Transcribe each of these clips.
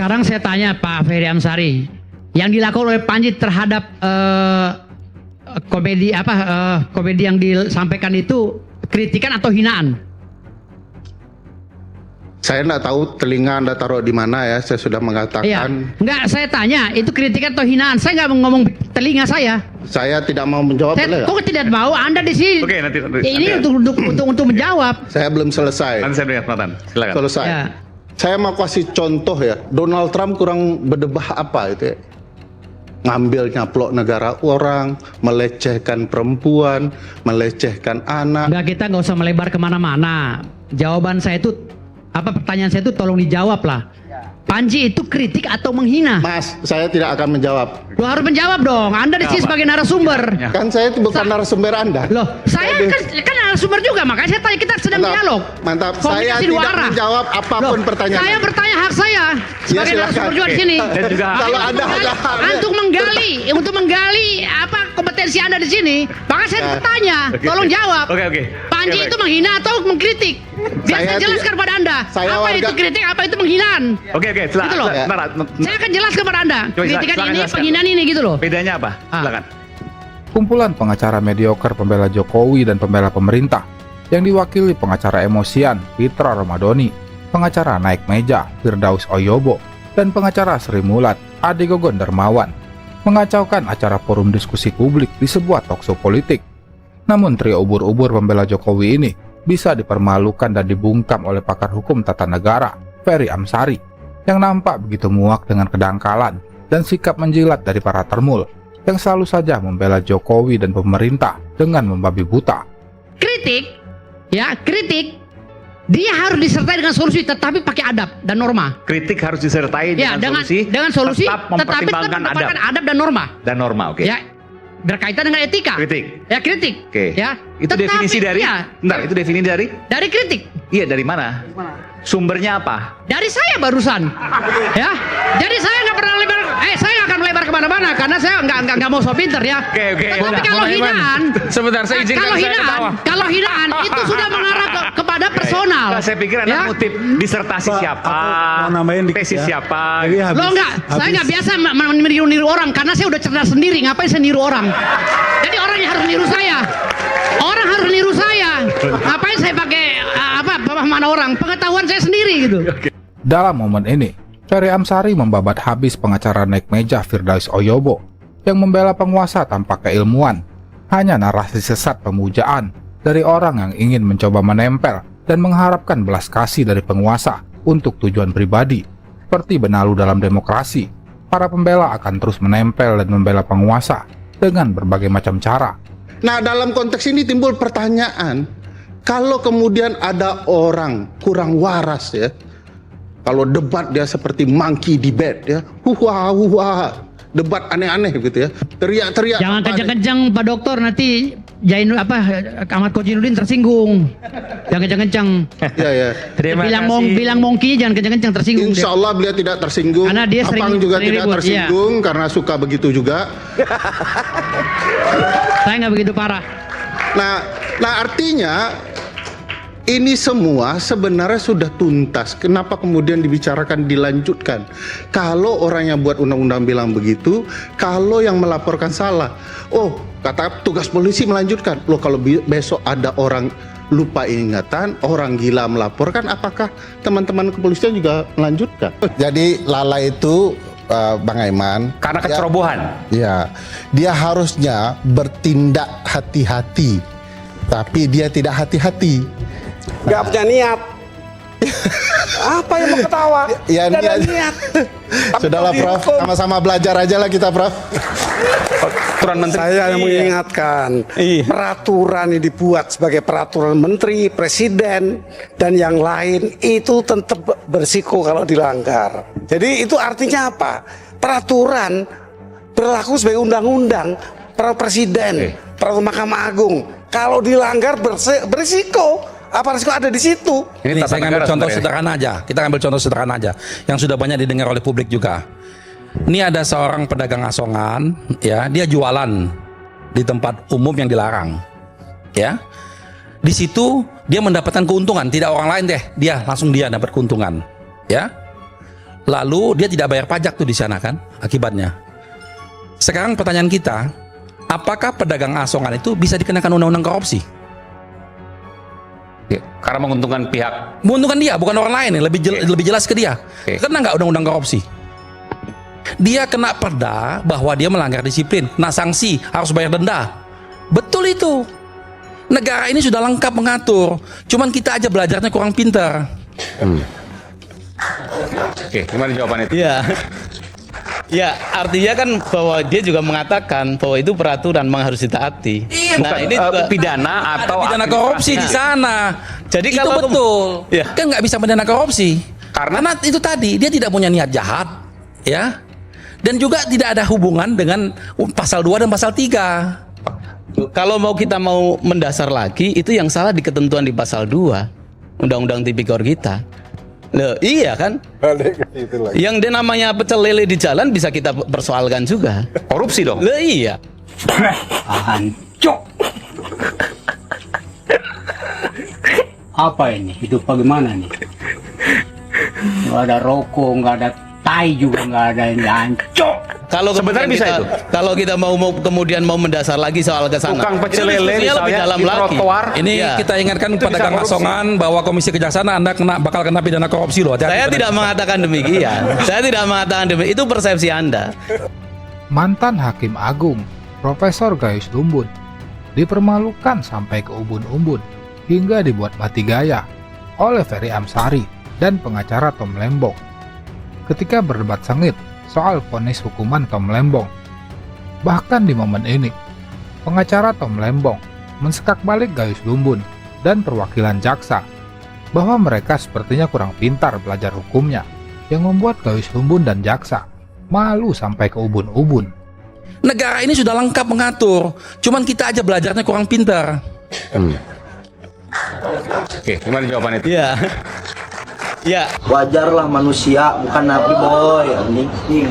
Sekarang saya tanya Pak Ferry Amsari, yang dilakukan oleh Panji terhadap komedi komedi yang disampaikan itu kritikan atau hinaan? Saya nggak tahu telinga Anda taruh di mana ya. Saya sudah mengatakan. Iya. Enggak, saya tanya itu kritikan atau hinaan. Saya nggak ngomong telinga saya. Saya tidak mau menjawab. Saya kok tidak mau? Anda di sini. Oke, nanti Ini untuk menjawab. Saya belum selesai. Nanti saya berikan kesempatan. Silakan. Selesai. Ya. Saya mau kasih contoh ya. Donald Trump kurang berdebah apa itu ya? Ngambil nyaplok negara orang, melecehkan perempuan, melecehkan anak. Enggak, kita nggak usah melebar kemana-mana. Jawaban saya itu pertanyaan saya itu tolong dijawab lah. Panji itu kritik atau menghina? Mas, saya tidak akan menjawab. Lo harus menjawab dong. Anda di sini sebagai narasumber. Ya. Kan saya itu bukan narasumber Anda. Loh, saya kan narasumber juga, makanya saya tanya, kita sedang dialog. Mantap. Saya Komunikasi tidak dua arah. menjawab apapun Loh, pertanyaan. saya bertanya hak saya sebagai silakan. narasumber juga di sini. Dan juga Kalau Anda ada haknya. Untuk menggali kompetensi Anda di sini, maka saya bertanya, tolong jawab. Oke. Panji Oke, itu baik. menghina atau mengkritik? Biar Saya saya jelaskan kepada Anda. saya Apa itu warga- kritik, apa itu penghinaan. Oke, Gitu loh. Saya akan jelaskan kepada Anda. Coba Kritikan silakan ini, jelaskan. penghinaan ini gitu loh. Bedanya apa? Silakan. Kumpulan pengacara mediocre pembela Jokowi dan pembela pemerintah yang diwakili pengacara emosian Fitra Ramadhani, pengacara naik meja Firdaus Oyobo, dan pengacara Sri Mulat Ade Gogon Darmawan mengacaukan acara forum diskusi publik di sebuah talkshow politik. Namun trio ubur-ubur pembela Jokowi ini bisa dipermalukan dan dibungkam oleh pakar hukum tata negara Ferry Amsari yang nampak begitu muak dengan kedangkalan dan sikap menjilat dari para termul yang selalu saja membela Jokowi dan pemerintah dengan membabi buta. Kritik, dia harus disertai dengan solusi, tetapi pakai adab dan norma. Kritik harus disertai dengan solusi, tetap mempertimbangkan adab dan norma. Dan norma, oke. Ya, berkaitan dengan etika. Kritik. Ya, kritik. Oke. Ya. Itu Tetapi, definisi dari. ya, Bentar, itu definisi dari? dari kritik. Iya, dari mana? Sumbernya apa? Dari saya barusan. Ya. Jadi saya nggak pernah lebar. Saya nggak akan melebar kemana-mana karena saya nggak mau so pinter ya. Oke. Tapi kalau hinaan, Sebentar, saya izinkan saya ketawa. kalau hinaan itu sudah mengarah kepada personal. Nah, saya pikir Anda Ya. ngutip disertasi siapa, mau nambahin dikit tesis ya. siapa. Jadi habis- Lo enggak, saya nggak biasa meniru orang karena saya udah cerdas sendiri. Ngapain saya niru orang? Jadi orang yang harus niru saya. Orang harus niru saya. Ngapain saya pakai pemahaman orang? Pengetahuan saya sendiri gitu. Dalam momen ini, Ferry Amsari membabat habis pengacara naik meja Firdaus Oyobo yang membela penguasa tanpa keilmuan. Hanya narasi sesat pemujaan dari orang yang ingin mencoba menempel dan mengharapkan belas kasih dari penguasa untuk tujuan pribadi. Seperti benalu dalam demokrasi, para pembela akan terus menempel dan membela penguasa dengan berbagai macam cara. Nah, dalam konteks ini timbul pertanyaan, kalau kemudian ada orang kurang waras ya, kalau debat dia seperti monkey debate ya, debat aneh-aneh gitu ya, teriak-teriak. Jangan kenceng-kenceng Pak Dokter, nanti Ahmad Kojinuddin tersinggung. Jangan kenceng-kenceng. Ya. Terima Bilang mongki jangan kenceng-kenceng tersinggung. Insya Allah beliau tidak tersinggung. Karena dia Abang sering- juga sering tidak ribut, tersinggung karena suka begitu juga. Saya nggak begitu parah. Nah artinya ini semua sebenarnya sudah tuntas. Kenapa kemudian dibicarakan dilanjutkan? Kalau orang yang buat undang-undang bilang begitu, kalau yang melaporkan salah, oh kata tugas polisi melanjutkan. Loh kalau besok ada orang lupa ingatan, orang gila melaporkan, apakah teman-teman kepolisian juga melanjutkan? Jadi Lala itu Bang Aiman, Karena kecerobohan. ya, dia harusnya bertindak hati-hati, tapi dia tidak hati-hati. Nggak punya niat. Apa yang mau ketawa? Ya, Nggak ada niat. niat. Sudahlah Prof, sama-sama belajar aja lah kita Prof. Peraturan menteri. Saya yang mengingatkan, peraturan yang dibuat sebagai peraturan menteri, presiden, dan yang lain itu tetap berisiko kalau dilanggar. Jadi itu artinya apa? Peraturan berlaku sebagai undang-undang, peraturan presiden, peraturan Mahkamah Agung. Kalau dilanggar berisiko. Apa risiko ada di situ? Ini tata saya ngambil negara contoh sebenarnya. sederhana aja. Kita ambil contoh sederhana aja yang sudah banyak didengar oleh publik juga. Ini ada seorang pedagang asongan, ya, dia jualan di tempat umum yang dilarang, ya. Di situ dia mendapatkan keuntungan, tidak orang lain deh, dia langsung dapat keuntungan, ya. lalu dia tidak bayar pajak tuh di sana kan akibatnya. Sekarang pertanyaan kita, apakah pedagang asongan itu bisa dikenakan undang-undang korupsi? Karena menguntungkan pihak. Menguntungkan dia, bukan orang lain. Lebih jelas ke dia. Kena nggak undang-undang korupsi? Dia kena perda bahwa dia melanggar disiplin, kena sanksi, harus bayar denda. Betul itu. Negara ini sudah lengkap mengatur. Cuman kita aja belajarnya kurang pintar. Oke, gimana jawabannya itu? Iya. Ya, artinya kan bahwa dia juga mengatakan bahwa itu peraturan memang harus ditaati. Nah, ini juga pidana atau pidana korupsi di sana. Jadi itu kalau betul. Ya. Kan nggak bisa pidana korupsi. Karena itu tadi dia tidak punya niat jahat, ya. Dan juga tidak ada hubungan dengan pasal 2 dan pasal 3. kalau kita mau mendasar lagi, itu yang salah di ketentuan di pasal 2 Undang-Undang Tipikor kita. Loh, iya kan? Yang dia namanya pecel lele di jalan bisa kita persoalkan juga. Korupsi dong. Loh, iya. Hancur. Apa ini? Hidup bagaimana nih? Nggak ada rokok, nggak ada tai juga, nggak ada ini. Hancur. Kalau Sebenarnya bisa itu. Kalau kita mau kemudian mau mendasar lagi soal ke sana. Tukang pecel lele diskusinya lebih misalnya dalam di lagi. trotoar. Ini Iya. kita ingatkan Itu pedagang bisa korupsi. asongan bahwa Komisi Kejaksaan Anda bakal kena pidana korupsi loh. Hati-hati Saya pada- tidak mengatakan demikian. Saya tidak mengatakan demikian. Itu persepsi Anda. Mantan Hakim Agung, Profesor Gayus Lumbun, dipermalukan sampai ke ubun-ubun hingga dibuat mati gaya oleh Ferry Amsari dan pengacara Tom Lembong ketika berdebat sengit soal vonis hukuman Tom Lembong. Bahkan di momen ini, pengacara Tom Lembong mensekak balik Gayus Lumbun dan perwakilan jaksa bahwa mereka sepertinya kurang pintar belajar hukumnya, yang membuat Gayus Lumbun dan jaksa malu sampai ke ubun-ubun. Negara ini sudah lengkap mengatur, cuman kita aja belajarnya kurang pintar. Oke, gimana jawabannya itu? Iya. Ya, Wajarlah manusia, bukan nabi boy. Anjing.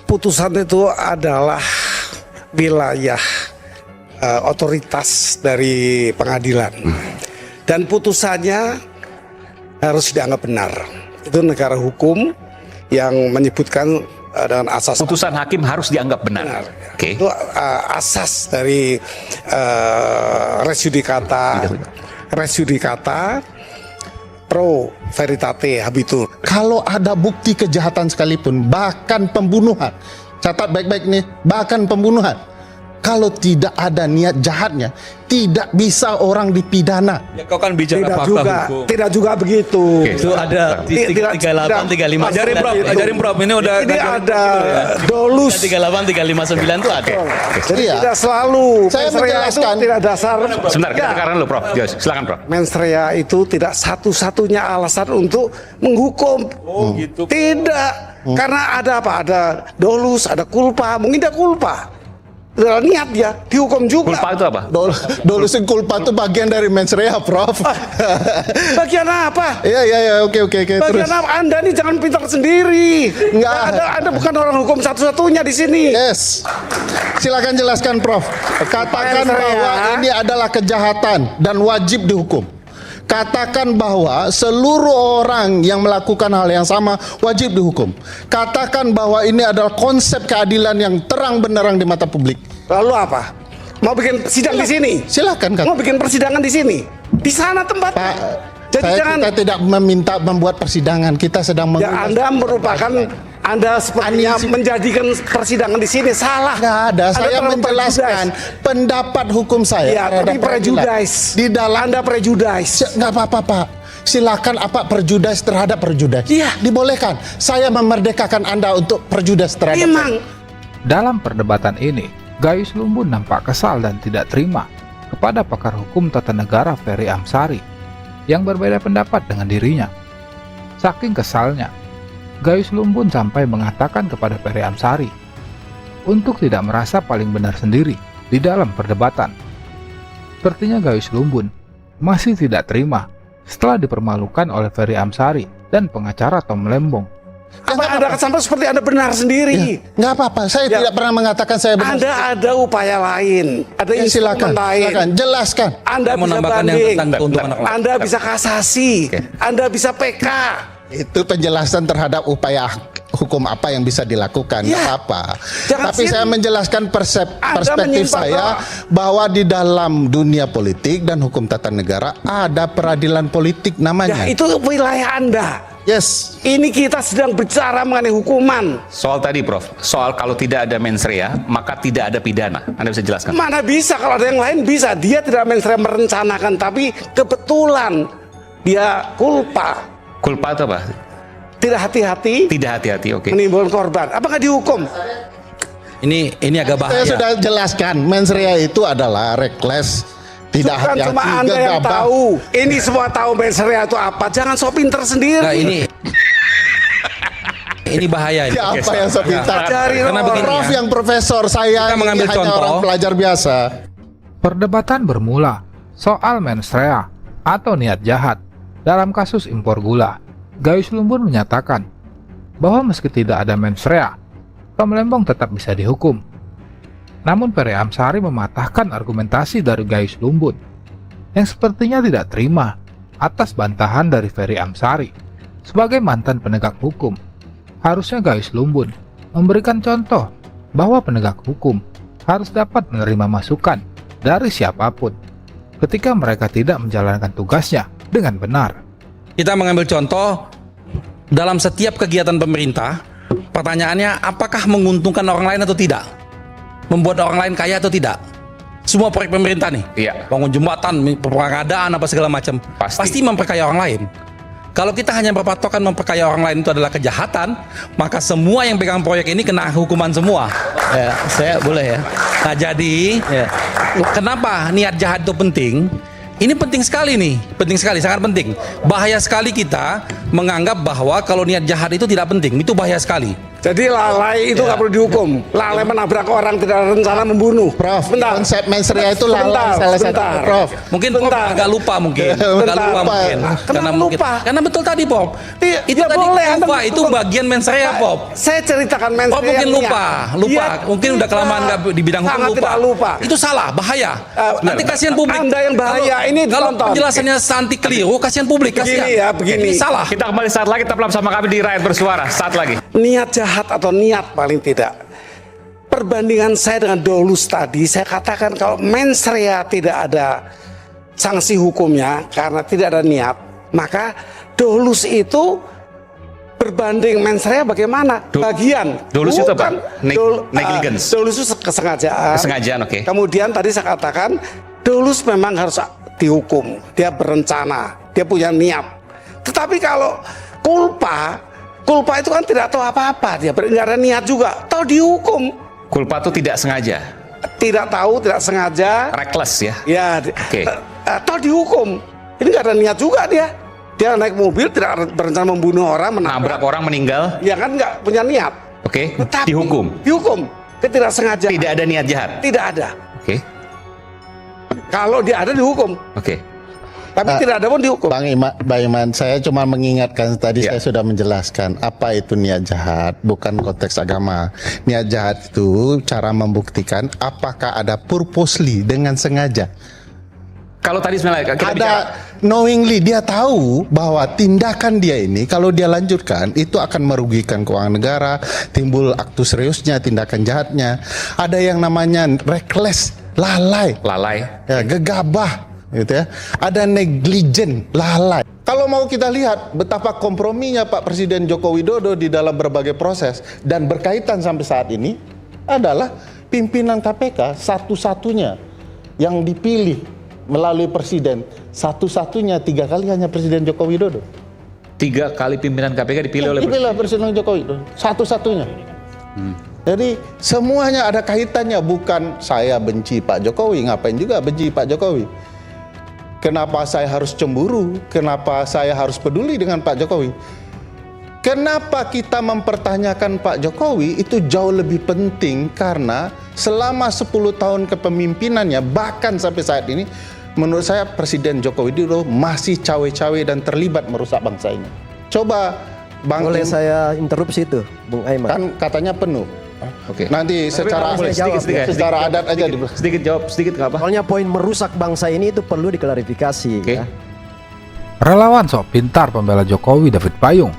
Putusan itu adalah wilayah otoritas dari pengadilan, dan putusannya harus dianggap benar. Itu negara hukum yang menyebutkan dengan asas Putusan hakim harus dianggap benar. Oke. itu asas dari res judicata pro veritate habitur. Kalau ada bukti kejahatan sekalipun, bahkan pembunuhan, catat baik-baik nih, bahkan pembunuhan, kalau tidak ada niat jahatnya, tidak bisa orang dipidana. ya kau kan bicara Tidak juga begitu. Oke. Itu ada di Tidak- 38 35. Ajarin Prof, ini udah Ini ada dolus. 38 359 itu ada. Jadi Iya. tidak selalu Saya mens rea itu menjelaskan. tidak dasar. Sebentar, kita Ya, dengarkan dulu Prof. Jos, silakan Prof. mens rea itu tidak satu-satunya alasan untuk menghukum. gitu. Tidak. Karena ada apa? Ada dolus, ada kulpa. Mungkin ada kulpa. Ada niat dia dihukum juga. Kulpa itu apa? Dolus culpa itu bagian dari mens rea, Prof. Bagian apa? Iya, oke, terus. Bagian apa? Anda nih jangan pintar sendiri. Enggak. Anda bukan orang hukum satu-satunya di sini. Yes. Silakan jelaskan, Prof. Katakan Mens rea. bahwa ini adalah kejahatan dan wajib dihukum. Katakan bahwa seluruh orang yang melakukan hal yang sama wajib dihukum. Katakan bahwa ini adalah konsep keadilan yang terang benderang di mata publik. Lalu apa? Mau bikin sidang di sini? Silakan, Kak. Mau bikin persidangan di sini? Di sana tempatnya. Pak, Jadi kita tidak meminta membuat persidangan. Kita sedang Ya, Anda merupakan sepertinya menjadikan persidangan di sini salah. Nggak ada. Anda Saya terlalu menjelaskan pendapat hukum saya. Ya, terhadap tapi peradilan. prejudice. Di dalam Anda prejudice. nggak apa-apa, Pak. Silakan apa prejudice terhadap prejudice. Iya. Dibolehkan. Saya memerdekakan Anda untuk prejudice terhadap. Memang. Dalam perdebatan ini, Gayus Lumbun nampak kesal dan tidak terima kepada pakar hukum tata negara Ferry Amsari yang berbeda pendapat dengan dirinya. Saking kesalnya, Gayus Lumbun sampai mengatakan kepada Ferry Amsari untuk tidak merasa paling benar sendiri di dalam perdebatan. Sepertinya Gayus Lumbun masih tidak terima setelah dipermalukan oleh Ferry Amsari dan pengacara Tom Lembong Apa yang Anda kesampaikan seperti Anda benar sendiri. Nggak apa-apa, saya tidak pernah mengatakan saya benar. Anda ada upaya lain, ada silakan, instrumen lain. silakan, jelaskan. Anda bisa menambahkan yang banding, tentang keuntungan anak. Anda bisa kasasi, Anda bisa PK. Itu penjelasan terhadap upaya hukum apa yang bisa dilakukan, nggak apa-apa. Tapi saya menjelaskan perspektif saya bahwa di dalam dunia politik dan hukum tata negara ada peradilan politik namanya. Ya, itu wilayah Anda. Yes. Ini kita sedang bicara mengenai hukuman. Soal tadi Prof, soal kalau tidak ada mens rea maka tidak ada pidana. Anda bisa jelaskan? Mana bisa, kalau ada yang lain bisa. Dia tidak mens rea merencanakan, tapi kebetulan dia culpa. Culpa itu apa? Tidak hati-hati. Tidak hati-hati, oke. Menimbulkan korban. Apakah dihukum? Ini agak bahaya. Saya sudah jelaskan, mens rea itu adalah reckless, tidak Bukan hati-hati, cuma Anda yang gegabah. tahu. Ini semua tahu mens rea itu apa. Jangan sok pinter sendiri. Nah, ini bahaya ini. Siapa yang so pintar? Cari Karena begini Prof ya. yang profesor, saya Kita mengambil hanya contoh. orang pelajar biasa. Perdebatan bermula soal mens rea atau niat jahat dalam kasus impor gula. Gayus Lumbun menyatakan bahwa meski tidak ada mens rea, Tom Lembong tetap bisa dihukum. Namun Ferry Amsari mematahkan argumentasi dari Gayus Lumbun yang sepertinya tidak terima atas bantahan dari Ferry Amsari. Sebagai mantan penegak hukum, harusnya Gayus Lumbun memberikan contoh bahwa penegak hukum harus dapat menerima masukan dari siapapun ketika mereka tidak menjalankan tugasnya dengan benar. Kita mengambil contoh dalam setiap kegiatan pemerintah. Pertanyaannya, apakah menguntungkan orang lain atau tidak? Membuat orang lain kaya atau tidak? Semua proyek pemerintah nih, Iya. bangun jembatan, pengadaan apa segala macam, pasti memperkaya orang lain. Kalau kita hanya berpatokan memperkaya orang lain itu adalah kejahatan, maka semua yang pegang proyek ini kena hukuman semua. Ya, saya boleh ya. Nah jadi, Ya. kenapa niat jahat itu penting? Ini penting sekali nih, penting sekali, sangat penting. Bahaya sekali kita menganggap bahwa kalau niat jahat itu tidak penting, itu bahaya sekali. Jadi lalai itu nggak perlu dihukum. Lalai menabrak orang tidak ada rencana membunuh. Prof, Bentar. konsep mens rea itu lalai Sebentar, salah satu. sebentar. Prof, Mungkin Pop Bentar. agak lupa mungkin, agak Bentar. lupa mungkin. Kenapa lupa? Karena betul tadi Pop. Iya, Itu ya tadi boleh, Anda lupa, itu betul. bagian mens rea Pop. Saya ceritakan mens Pop rea mungkin yang lupa, niat. lupa. Dia Mungkin udah kelamaan nggak di bidang hukum sangat lupa. tidak lupa. Itu salah, bahaya. Nanti kasihan publik. Anda yang bahaya. Ini Kalau ditonton. penjelasannya Santi keliru, kasihan publik. Kasihan. Begini ya, begini. Ini salah. Kita kembali saat lagi, tetaplah bersama kami di Rakyat Bersuara. Saat lagi. Niat jahat atau niat paling tidak. Perbandingan saya dengan Dolus tadi, saya katakan kalau mens rea tidak ada sanksi hukumnya karena tidak ada niat, maka Dolus itu berbanding mens rea bagaimana? Bagian. Dolus itu apa? Bukan. Negligence. Dolus itu kesengajaan. Kesengajaan, oke. Kemudian tadi saya katakan Dolus memang harus dihukum. Dia berencana, dia punya niat. Tetapi kalau culpa itu kan tidak tahu apa-apa, dia nggak ada niat juga, tahu dihukum. Culpa itu tidak sengaja, Tidak tahu, tidak sengaja, reckless ya. ya, Oke. tahu dihukum. Ini nggak ada niat juga dia. Dia naik mobil tidak berencana membunuh orang, Nabrak orang meninggal, ya kan nggak punya niat. oke. Tetapi Dihukum. Dihukum. Dia tidak sengaja. Tidak ada niat jahat. Tidak ada. Oke. Kalau dia ada dihukum. Oke. Tapi tidak ada pun dihukum. Bang Iman, saya cuma mengingatkan tadi saya sudah menjelaskan apa itu niat jahat, bukan konteks agama. Niat jahat itu cara membuktikan apakah ada purposely dengan sengaja. Kalau tadi sebenarnya kita bicara, Ada knowingly, dia tahu bahwa tindakan dia ini kalau dia lanjutkan itu akan merugikan keuangan negara, timbul aktu seriusnya, tindakan jahatnya. Ada yang namanya reckless, lalai, ya, gegabah, gitu ya. Ada negligent, lalai. Kalau mau kita lihat betapa komprominya Pak Presiden Joko Widodo di dalam berbagai proses dan berkaitan sampai saat ini adalah pimpinan KPK satu-satunya yang dipilih melalui presiden, satu-satunya 3 kali hanya Presiden Joko Widodo. 3 kali pimpinan KPK dipilih oleh Dipilih Presiden Joko Widodo, satu-satunya. Jadi semuanya ada kaitannya, bukan saya benci Pak Jokowi, ngapain juga benci Pak Jokowi. Kenapa saya harus cemburu? Kenapa saya harus peduli dengan Pak Jokowi? Kenapa kita mempertanyakan Pak Jokowi itu jauh lebih penting karena selama 10 tahun kepemimpinannya bahkan sampai saat ini menurut saya Presiden Joko Widodo masih cawe-cawe dan terlibat merusak bangsa ini. Coba Bang Boleh Im- saya interupsi itu, Bung Aiman? kan katanya penuh. Oke. Nanti secara boleh jawab, secara adat aja Sedikit jawab, sedikit nggak apa? Soalnya poin merusak bangsa ini itu perlu diklarifikasi. Oke. Ya. Relawan sok pintar pembela Jokowi David Payung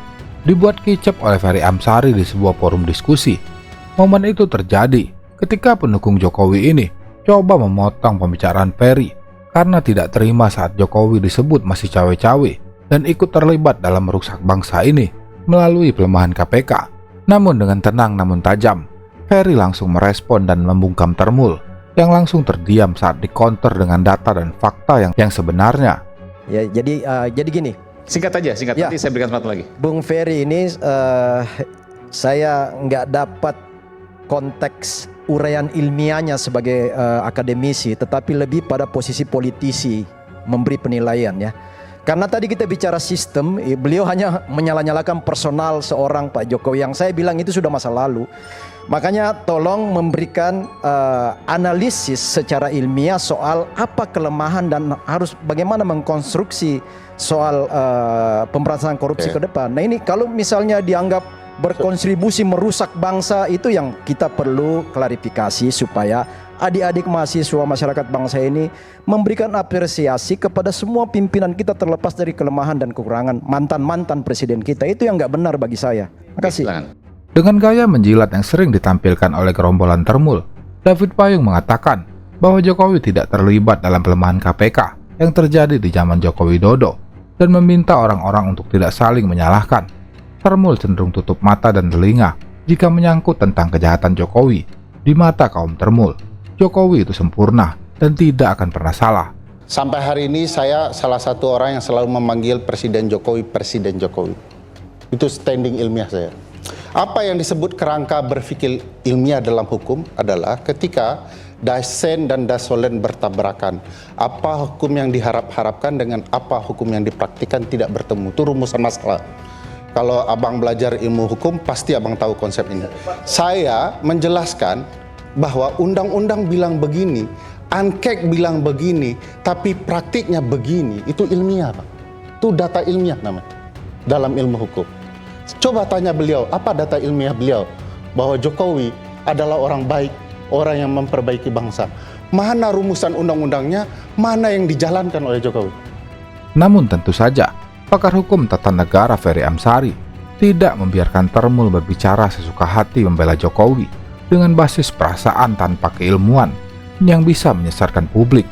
dibuat kicap oleh Ferry Amsari di sebuah forum diskusi. Momen itu terjadi ketika pendukung Jokowi ini coba memotong pembicaraan Ferry karena tidak terima saat Jokowi disebut masih cawe-cawe dan ikut terlibat dalam merusak bangsa ini melalui pelemahan KPK. Namun dengan tenang namun tajam, Ferry langsung merespon dan membungkam Termul yang langsung terdiam saat dikonter dengan data dan fakta yang sebenarnya. Ya, jadi gini, Singkat aja, singkat. Ya. Nanti saya berikan kesempatan lagi. Bung Ferry ini saya nggak dapat konteks uraian ilmiahnya sebagai akademisi, tetapi lebih pada posisi politisi memberi penilaian ya. Karena tadi kita bicara sistem, beliau hanya menyala-nyalakan personal seorang Pak Jokowi yang saya bilang itu sudah masa lalu. Makanya tolong memberikan analisis secara ilmiah soal apa kelemahan dan harus bagaimana mengkonstruksi soal pemberantasan korupsi ke depan. Nah ini kalau misalnya dianggap berkontribusi merusak bangsa, itu yang kita perlu klarifikasi supaya adik-adik mahasiswa masyarakat bangsa ini memberikan apresiasi kepada semua pimpinan kita terlepas dari kelemahan dan kekurangan mantan-mantan presiden kita. Itu yang nggak benar bagi saya. Makasih. Silakan. Dengan gaya menjilat yang sering ditampilkan oleh gerombolan Termul, David Payung mengatakan bahwa Jokowi tidak terlibat dalam pelemahan KPK yang terjadi di zaman Joko Widodo dan meminta orang-orang untuk tidak saling menyalahkan. Termul cenderung tutup mata dan telinga jika menyangkut tentang kejahatan Jokowi. Di mata kaum Termul, Jokowi itu sempurna dan tidak akan pernah salah. Sampai hari ini saya salah satu orang yang selalu memanggil Presiden Jokowi Presiden Jokowi. Itu standing ilmiah saya. Apa yang disebut kerangka berpikir ilmiah dalam hukum adalah ketika dasen dan dasolen bertabrakan. Apa hukum yang diharap-harapkan dengan apa hukum yang dipraktikkan tidak bertemu. Itu rumusan masalah. Kalau abang belajar ilmu hukum, pasti abang tahu konsep ini. Saya menjelaskan bahwa undang-undang bilang begini, ANKEK bilang begini, tapi praktiknya begini. Itu ilmiah, Pak. Itu data ilmiah namanya dalam ilmu hukum. Coba tanya beliau, apa data ilmiah beliau? Bahwa Jokowi adalah orang baik, orang yang memperbaiki bangsa. Mana rumusan undang-undangnya, mana yang dijalankan oleh Jokowi? Namun tentu saja, pakar hukum tata negara Ferry Amsari tidak membiarkan Termul berbicara sesuka hati membela Jokowi dengan basis perasaan tanpa keilmuan yang bisa menyesatkan publik.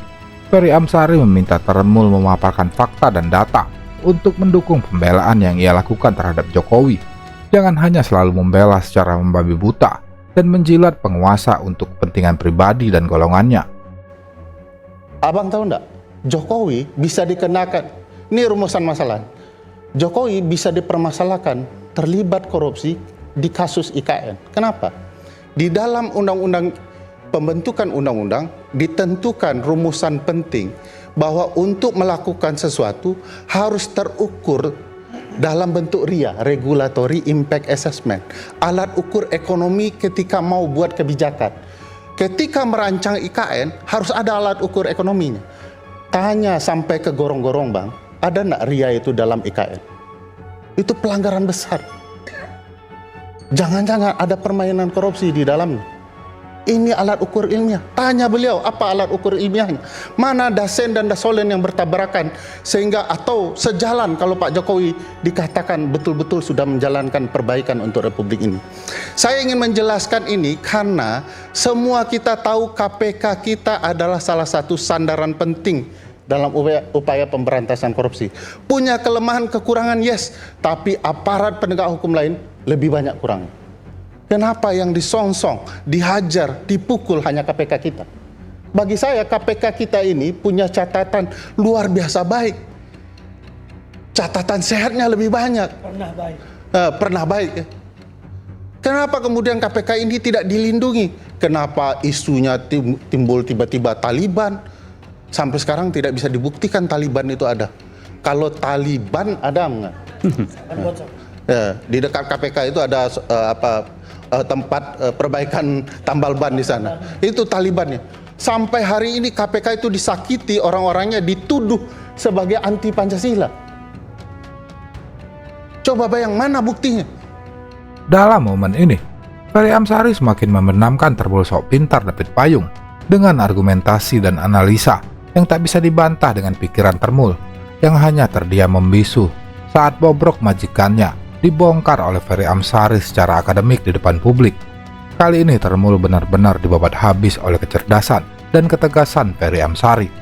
Ferry Amsari meminta Termul memaparkan fakta dan data untuk mendukung pembelaan yang ia lakukan terhadap Jokowi. Jangan hanya selalu membela secara membabi buta dan menjilat penguasa untuk kepentingan pribadi dan golongannya. Abang tahu enggak? Jokowi bisa dikenakan, ini rumusan masalah. Jokowi bisa dipermasalahkan terlibat korupsi di kasus IKN. Kenapa? Di dalam undang-undang pembentukan undang-undang ditentukan rumusan penting bahwa untuk melakukan sesuatu harus terukur dalam bentuk RIA, Regulatory Impact Assessment, alat ukur ekonomi ketika mau buat kebijakan. Ketika merancang IKN harus ada alat ukur ekonominya. Tanya sampai ke gorong-gorong, Bang, ada enggak RIA itu dalam IKN? Itu pelanggaran besar. Jangan-jangan ada permainan korupsi di dalamnya. Ini alat ukur ilmiah. Tanya beliau, apa alat ukur ilmiahnya? Mana dasen dan dasolen yang bertabrakan sehingga atau sejalan kalau Pak Jokowi dikatakan betul-betul sudah menjalankan perbaikan untuk Republik ini. Saya ingin menjelaskan ini karena semua kita tahu KPK kita adalah salah satu sandaran penting dalam upaya pemberantasan korupsi. Punya kelemahan kekurangan, yes, tapi aparat penegak hukum lain lebih banyak kurang. Kenapa yang disongsong, dihajar, dipukul hanya KPK kita? Bagi saya KPK kita ini punya catatan luar biasa baik. Catatan sehatnya lebih banyak. Pernah baik. Kenapa kemudian KPK ini tidak dilindungi? Kenapa isunya timbul tiba-tiba Taliban? Sampai sekarang tidak bisa dibuktikan Taliban itu ada. Kalau Taliban ada enggak? Di dekat KPK itu ada tempat perbaikan tambal ban di sana. Itu Talibannya. Sampai hari ini KPK itu disakiti, orang-orangnya dituduh sebagai anti Pancasila. Coba bayang, mana buktinya? Dalam momen ini, Ferry Amsari semakin membenamkan Terbul sok pintar David Payung dengan argumentasi dan analisa yang tak bisa dibantah dengan pikiran Termul yang hanya terdiam membisu saat bobrok majikannya dibongkar oleh Ferry Amsari secara akademik di depan publik. Kali ini Termul benar-benar dibabat habis oleh kecerdasan dan ketegasan Ferry Amsari.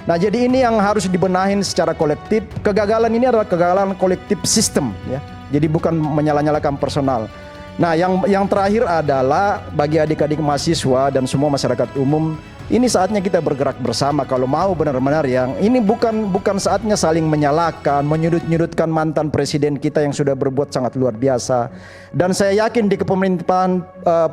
Nah, jadi ini yang harus dibenahin secara kolektif. Kegagalan ini adalah kegagalan kolektif sistem, ya. Jadi bukan menyalah-nyalakan personal. Nah, yang terakhir adalah bagi adik-adik mahasiswa dan semua masyarakat umum, ini saatnya kita bergerak bersama kalau mau benar-benar yang ini bukan saatnya saling menyalahkan, menyudut-nyudutkan mantan presiden kita yang sudah berbuat sangat luar biasa. Dan saya yakin di kepemerintahan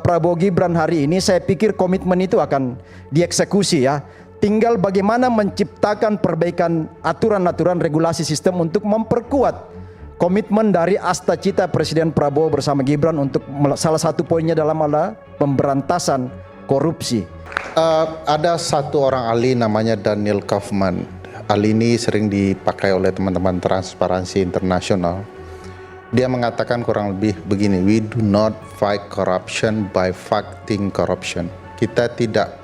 Prabowo Gibran hari ini, saya pikir komitmen itu akan dieksekusi, ya. Tinggal bagaimana menciptakan perbaikan aturan-aturan regulasi sistem untuk memperkuat komitmen dari asta cita Presiden Prabowo bersama Gibran untuk salah satu poinnya dalam adalah pemberantasan korupsi. Ada satu orang ahli namanya Daniel Kaufman. Ahli ini sering dipakai oleh teman-teman Transparansi Internasional. Dia mengatakan kurang lebih begini, we do not fight corruption by fighting corruption. Kita tidak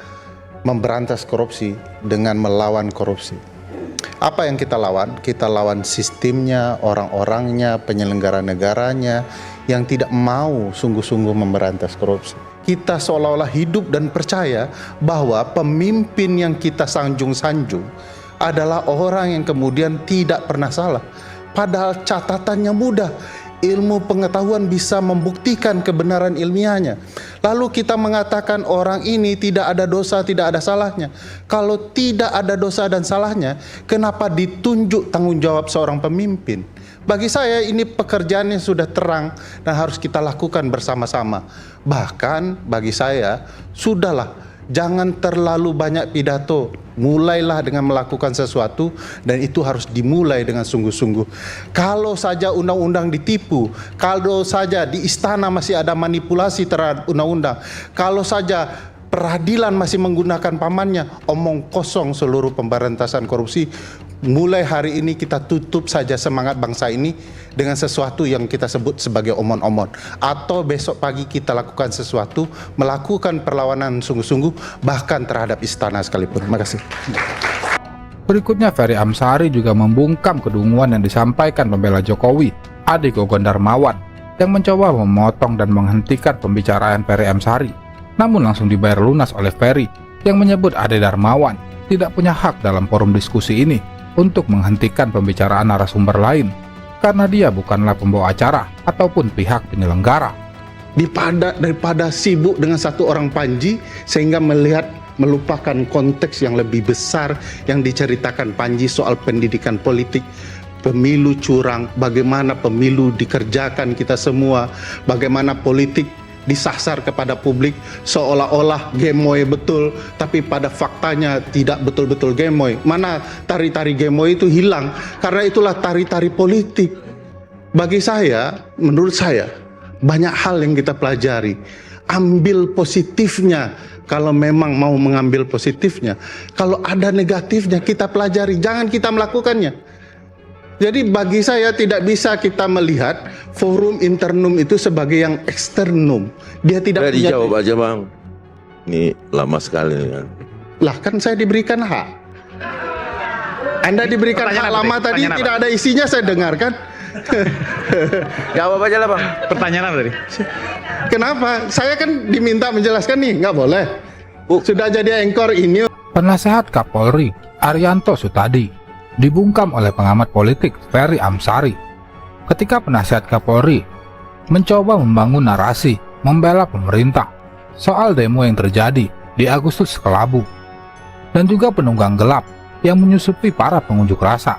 memberantas korupsi dengan melawan korupsi. Apa yang kita lawan? Kita lawan sistemnya, orang-orangnya, penyelenggara negaranya yang tidak mau sungguh-sungguh memberantas korupsi. Kita seolah-olah hidup dan percaya bahwa pemimpin yang kita sanjung-sanjung adalah orang yang kemudian tidak pernah salah. Padahal catatannya mudah. Ilmu pengetahuan bisa membuktikan kebenaran ilmiahnya. Lalu kita mengatakan orang ini tidak ada dosa, tidak ada salahnya. Kalau tidak ada dosa dan salahnya, kenapa ditunjuk tanggung jawab seorang pemimpin? Bagi saya ini pekerjaannya sudah terang dan harus kita lakukan bersama-sama. Bahkan bagi saya, sudahlah, jangan terlalu banyak pidato. Mulailah dengan melakukan sesuatu dan itu harus dimulai dengan sungguh-sungguh. Kalau saja undang-undang ditipu, kalau saja di istana masih ada manipulasi terhadap undang-undang, kalau saja peradilan masih menggunakan pamannya, omong kosong seluruh pemberantasan korupsi. Mulai hari ini kita tutup saja semangat bangsa ini dengan sesuatu yang kita sebut sebagai omon-omon. Atau besok pagi kita lakukan sesuatu, melakukan perlawanan sungguh-sungguh, bahkan terhadap istana sekalipun. Terima kasih. Berikutnya Ferry Amsari juga membungkam kedunguan yang disampaikan pembela Jokowi, Ade Gogon Darmawan, yang mencoba memotong dan menghentikan pembicaraan Ferry Amsari. Namun langsung dibayar lunas oleh Ferry yang menyebut Ade Darmawan tidak punya hak dalam forum diskusi ini untuk menghentikan pembicaraan narasumber lain karena dia bukanlah pembawa acara ataupun pihak penyelenggara. Daripada sibuk dengan satu orang Panji sehingga melupakan konteks yang lebih besar yang diceritakan Panji soal pendidikan politik, pemilu curang, bagaimana pemilu dikerjakan kita semua, bagaimana politik disasar kepada publik seolah-olah gemoy betul, tapi pada faktanya tidak betul-betul gemoy. Mana tari-tari gemoy itu hilang, karena itulah tari-tari politik. Bagi saya, menurut saya, banyak hal yang kita pelajari. Ambil positifnya kalau memang mau mengambil positifnya. Kalau ada negatifnya kita pelajari, jangan kita melakukannya. Jadi bagi saya tidak bisa kita melihat forum internum itu sebagai yang eksternum. Dia tidak punya... Dijawab aja bang. Ini lama sekali kan. Lah kan saya diberikan hak. Anda diberikan hak lama tadi tidak ada isinya saya dengarkan. Jawab aja lah bang. Pertanyaan apa tadi? Kenapa? Saya kan diminta menjelaskan nih, nggak boleh. Sudah jadi anchor ini. Penasehat Kapolri Arianto Sutadi dibungkam oleh pengamat politik Ferry Amsari ketika penasihat Kapolri mencoba membangun narasi membela pemerintah soal demo yang terjadi di Agustus Kelabu dan juga penunggang gelap yang menyusupi para pengunjuk rasa.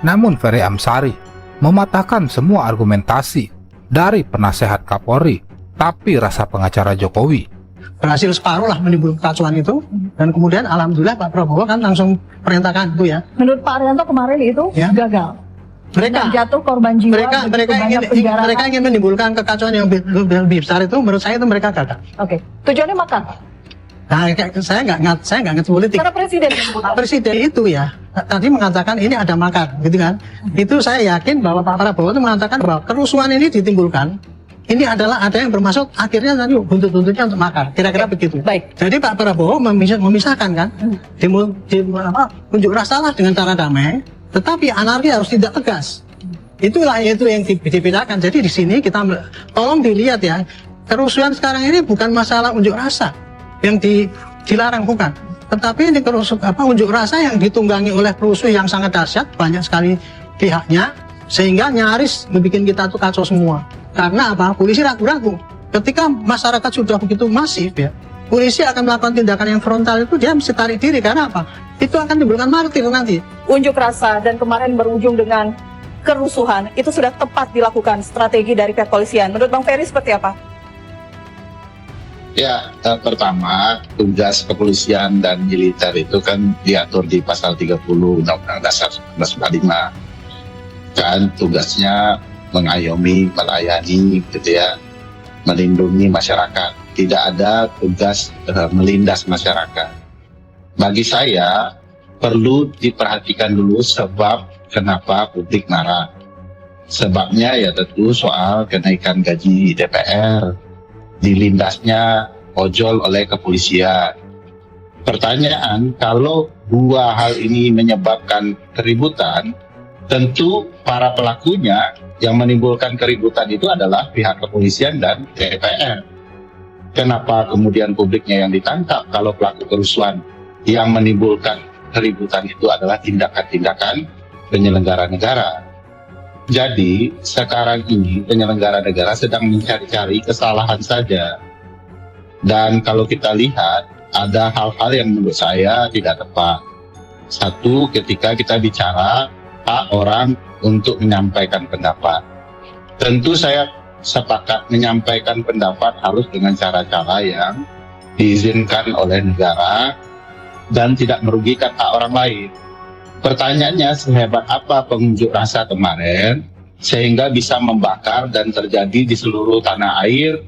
Namun Ferry Amsari mematahkan semua argumentasi dari penasehat Kapolri, tapi rasa pengacara Jokowi berhasil separuh lah menimbulkan kekacauan itu, dan kemudian alhamdulillah Pak Prabowo kan langsung perintahkan itu ya. Menurut Pak Arianto kemarin itu gagal. Mereka jatuh korban jiwa. Mereka ingin menimbulkan kekacauan yang lebih besar itu, menurut saya itu mereka gagal. Oke. Tujuannya makar. Nah, saya nggak ngerti politik. Karena presiden Presiden itu ya tadi mengatakan ini ada makar, gitu kan? Itu saya yakin bahwa Pak Prabowo itu mengatakan bahwa kerusuhan ini ditimbulkan. Ini adalah ada yang bermaksud akhirnya nanti buntut-buntutnya untuk makar. Kira-kira begitu. Baik. Jadi Pak Prabowo memisahkan kan, unjuk rasa lah dengan cara damai, tetapi anarki harus tidak tegas. Itulah itu yang dibedakan. Jadi di sini kita tolong dilihat ya, kerusuhan sekarang ini bukan masalah unjuk rasa yang dilarang, bukan. Tetapi ini unjuk rasa yang ditunggangi oleh perusuh yang sangat dahsyat, banyak sekali pihaknya, sehingga nyaris membuat kita tuh kacau semua. Karena apa? Polisi ragu-ragu. Ketika masyarakat sudah begitu masif ya, polisi akan melakukan tindakan yang frontal itu dia mesti tarik diri. Karena apa? Itu akan menimbulkan martir nanti. unjuk rasa dan kemarin berujung dengan kerusuhan, itu sudah tepat dilakukan strategi dari pihak kepolisian. Menurut Bang Ferry seperti apa? Ya, pertama tugas kepolisian dan militer itu kan diatur di pasal 30 Undang-Undang Dasar 1945. Kan tugasnya mengayomi, melayani, gitu ya, melindungi masyarakat. Tidak ada tugas melindas masyarakat. Bagi saya perlu diperhatikan dulu sebab kenapa publik marah. Sebabnya ya tentu soal kenaikan gaji DPR, dilindasnya ojol oleh kepolisian. Pertanyaan, kalau dua hal ini menyebabkan keributan, tentu para pelakunya yang menimbulkan keributan itu adalah pihak kepolisian dan DPR. Kenapa kemudian publiknya yang ditangkap kalau pelaku kerusuhan yang menimbulkan keributan itu adalah tindakan-tindakan penyelenggara negara? Jadi sekarang ini penyelenggara negara sedang mencari-cari kesalahan saja. Dan kalau kita lihat ada hal-hal yang menurut saya tidak tepat. Satu, ketika kita bicara hak orang untuk menyampaikan pendapat. Tentu saya sepakat menyampaikan pendapat harus dengan cara-cara yang diizinkan oleh negara dan tidak merugikan hak orang lain. Pertanyaannya, sehebat apa pengunjuk rasa kemarin sehingga bisa membakar dan terjadi di seluruh tanah air?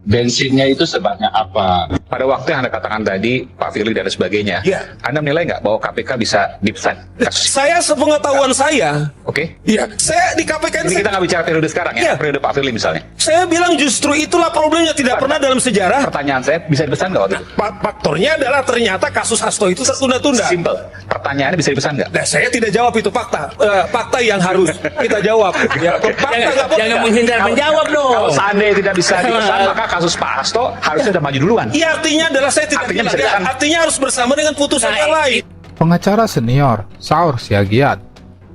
Bensinnya itu sebabnya apa? Pada waktu yang Anda katakan tadi, Pak Firly dan sebagainya, Anda menilai nggak bahwa KPK bisa dipesan? Saya sepengetahuan saya. Oke. Iya, saya di KPK ini kita nggak bicara periode sekarang ya, periode Pak Firly misalnya. Saya bilang justru itulah problemnya, tidak pernah dalam sejarah. Pertanyaan saya, bisa dipesan nggak waktu itu? Faktornya adalah ternyata kasus Hasto itu tertunda-tunda. Simple. Pertanyaannya bisa dipesan nggak? Nah, saya tidak jawab itu fakta. Fakta yang harus kita jawab. Ya, jangan menghindar menjawab dong. Kalau seandainya tidak bisa dipesan, maka kasus Pak Hasto harusnya sudah maju duluan. Iya, artinya adalah saya tidak artinya harus bersama dengan putusan yang lain. Pengacara senior Saur Siagian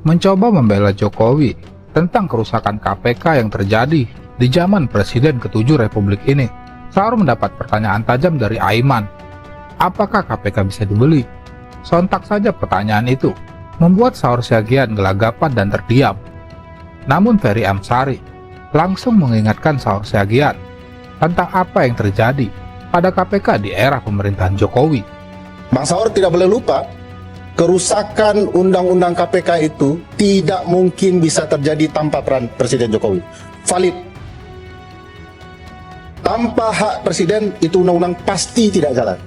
mencoba membela Jokowi tentang kerusakan KPK yang terjadi di zaman Presiden ke-7 Republik ini. Saur mendapat pertanyaan tajam dari Aiman. Apakah KPK bisa dibeli? Sontak saja pertanyaan itu membuat Saur Siagian gelagapan dan terdiam. Namun Ferry Amsari langsung mengingatkan Saur Siagian tentang apa yang terjadi pada KPK di era pemerintahan Jokowi. Bang Saur tidak boleh lupa, kerusakan undang-undang KPK itu tidak mungkin bisa terjadi tanpa peran Presiden Jokowi. Valid. Tanpa hak Presiden itu undang-undang pasti tidak jalan.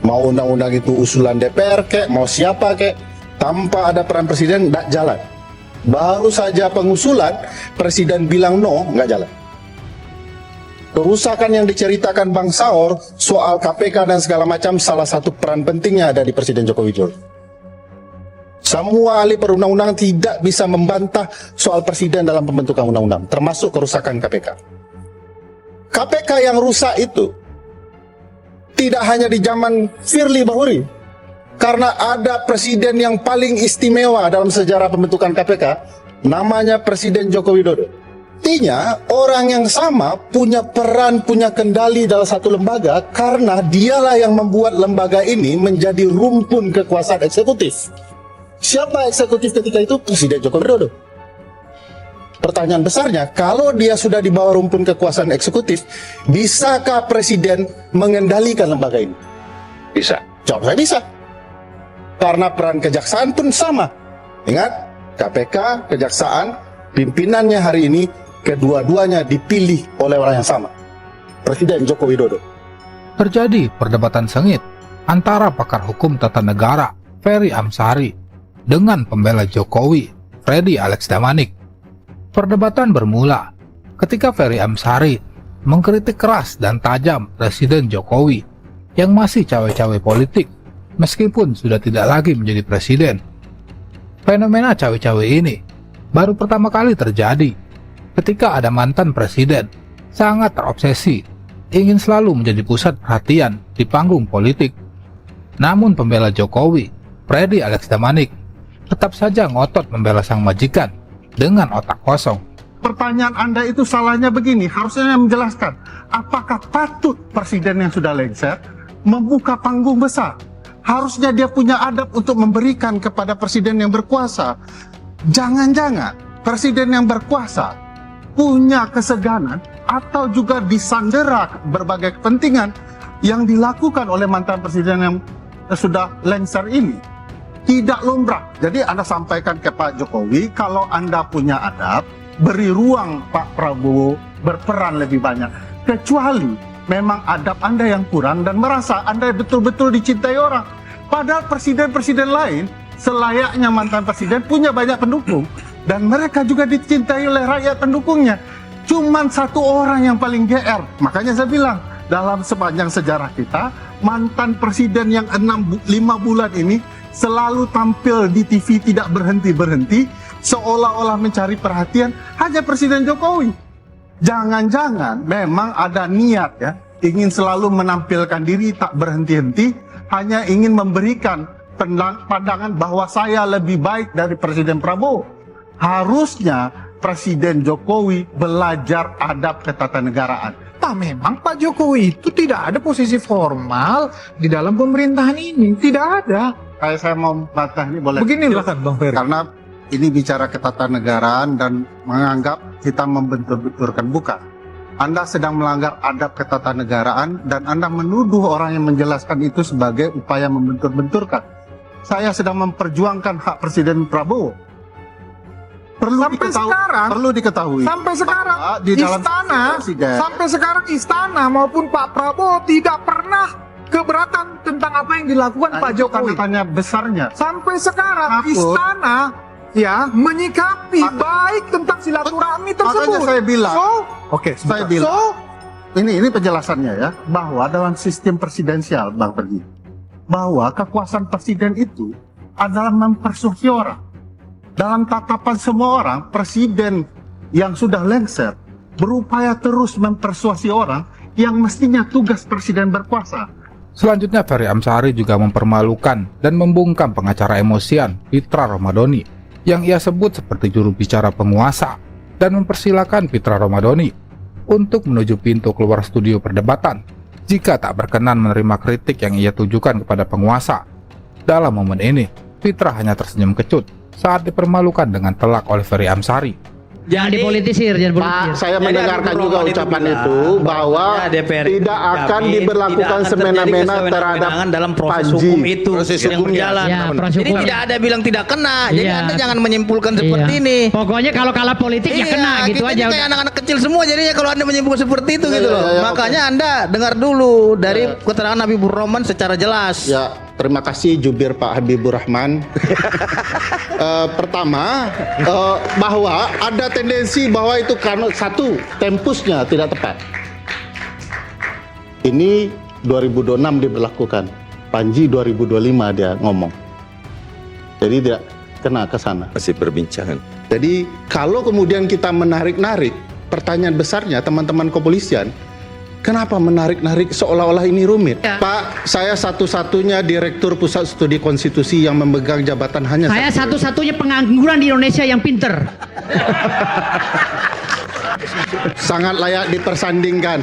Mau undang-undang itu usulan DPR kek, mau siapa kek, tanpa ada peran Presiden tidak jalan. Baru saja pengusulan, Presiden bilang no, nggak jalan. Kerusakan yang diceritakan Bang Saur soal KPK dan segala macam, salah satu peran pentingnya ada di Presiden Joko Widodo. Semua ahli perundang-undangan tidak bisa membantah soal Presiden dalam pembentukan undang-undang, termasuk kerusakan KPK. KPK yang rusak itu tidak hanya di zaman Firly Bahuri, karena ada Presiden yang paling istimewa dalam sejarah pembentukan KPK, namanya Presiden Joko Widodo. Artinya orang yang sama punya peran, punya kendali dalam satu lembaga karena dialah yang membuat lembaga ini menjadi rumpun kekuasaan eksekutif. Siapa eksekutif ketika itu? Presiden Joko Widodo. Pertanyaan besarnya, kalau dia sudah di bawah rumpun kekuasaan eksekutif, bisakah Presiden mengendalikan lembaga ini? Bisa. Jawab saya bisa. Karena peran kejaksaan pun sama. Ingat, KPK, kejaksaan, pimpinannya hari ini kedua-duanya dipilih oleh orang yang sama, Presiden Joko Widodo. terjadi perdebatan sengit antara pakar hukum tata negara Ferry Amsari dengan pembela Jokowi Freddy Alex Damanik. Perdebatan bermula ketika Ferry Amsari mengkritik keras dan tajam Presiden Jokowi yang masih cawe-cawe politik meskipun sudah tidak lagi menjadi presiden. Fenomena cawe-cawe ini baru pertama kali terjadi ketika ada mantan presiden sangat terobsesi ingin selalu menjadi pusat perhatian di panggung politik. Namun pembela Jokowi, Freddy Alex Damanik, tetap saja ngotot membela sang majikan dengan otak kosong. Pertanyaan Anda itu salahnya begini, harusnya menjelaskan apakah patut presiden yang sudah lengser membuka panggung besar. Harusnya dia punya adab untuk memberikan kepada presiden yang berkuasa. Jangan-jangan presiden yang berkuasa punya keseganan atau juga disandera berbagai kepentingan yang dilakukan oleh mantan presiden yang sudah lengser ini. Tidak lumrah. Jadi Anda sampaikan ke Pak Jokowi, kalau Anda punya adab, beri ruang Pak Prabowo berperan lebih banyak. Kecuali memang adab Anda yang kurang dan merasa Anda betul-betul dicintai orang. Padahal presiden-presiden lain, selayaknya mantan presiden, punya banyak pendukung. Dan mereka juga dicintai oleh rakyat pendukungnya. Cuman satu orang yang paling GR. Makanya saya bilang, dalam sepanjang sejarah kita, mantan presiden yang 5 bulan ini selalu tampil di TV tidak berhenti-berhenti, seolah-olah mencari perhatian hanya Presiden Jokowi. Jangan-jangan memang ada niat ya, ingin selalu menampilkan diri tak berhenti-henti, hanya ingin memberikan pandangan bahwa saya lebih baik dari Presiden Prabowo. Harusnya Presiden Jokowi belajar adab ketatanegaraan. Memang Pak Jokowi itu tidak ada posisi formal di dalam pemerintahan ini, tidak ada. Saya mau bantah ini boleh? Begini silakan Bang Ferry. Karena ini bicara ketatanegaraan dan menganggap kita membentur-benturkan, bukan. Anda sedang melanggar adab ketatanegaraan dan Anda menuduh orang yang menjelaskan itu sebagai upaya membentur-benturkan. Saya sedang memperjuangkan hak Presiden Prabowo. Perlu diketahui sampai sekarang di dalam sampai sekarang istana maupun Pak Prabowo tidak pernah keberatan tentang apa yang dilakukan Pak Jokowi. Tanya besarnya. Sampai sekarang istana ya menyikapi baik tentang silaturahmi tersebut. Makanya saya bilang. Saya bilang. Ini penjelasannya ya, bahwa dalam sistem presidensial, Bang Pergi, bahwa kekuasaan presiden itu adalah mempersuasi orang. Dalam tatapan semua orang, presiden yang sudah lengser berupaya terus mempersuasi orang yang mestinya tugas presiden berkuasa. Selanjutnya Ferry Amsari juga mempermalukan dan membungkam pengacara emosian Fitra Ramadhani yang ia sebut seperti juru bicara penguasa dan mempersilahkan Fitra Ramadhani untuk menuju pintu keluar studio perdebatan jika tak berkenan menerima kritik yang ia tujukan kepada penguasa. Dalam momen ini, Fitra hanya tersenyum kecut saat dipermalukan dengan telak oleh Ferry Amsari. Jangan dipolitisir, jangan Pak, saya mendengarkan juga ucapan itu bahwa tidak akan diberlakukan semena-mena terhadap dalam proses Panji. hukum itu yang berjalan. Jadi tidak ada bilang tidak kena. Jadi Anda jangan menyimpulkan seperti ini. Pokoknya kalau kalah politik ya kena gitu kita aja. Kayak anak-anak kecil semua jadinya kalau Anda menyimpulkan seperti itu gitu loh. Makanya Anda dengar dulu dari keterangan Habibur Rahman secara jelas. Ya, terima kasih jubir Pak Habibur Rahman. Pertama, bahwa ada tendensi bahwa itu karena satu, tempusnya tidak tepat. Ini 2026 diberlakukan. Panji 2025 dia ngomong. Jadi tidak kena ke sana. Masih perbincangan. Jadi kalau kemudian kita menarik-narik, pertanyaan besarnya teman-teman kepolisian, kenapa menarik-narik seolah-olah ini rumit? Ya. Pak, saya satu-satunya Direktur Pusat Studi Konstitusi yang memegang jabatan hanya Saya satu-satunya pengangguran di Indonesia yang pinter. Sangat layak dipersandingkan.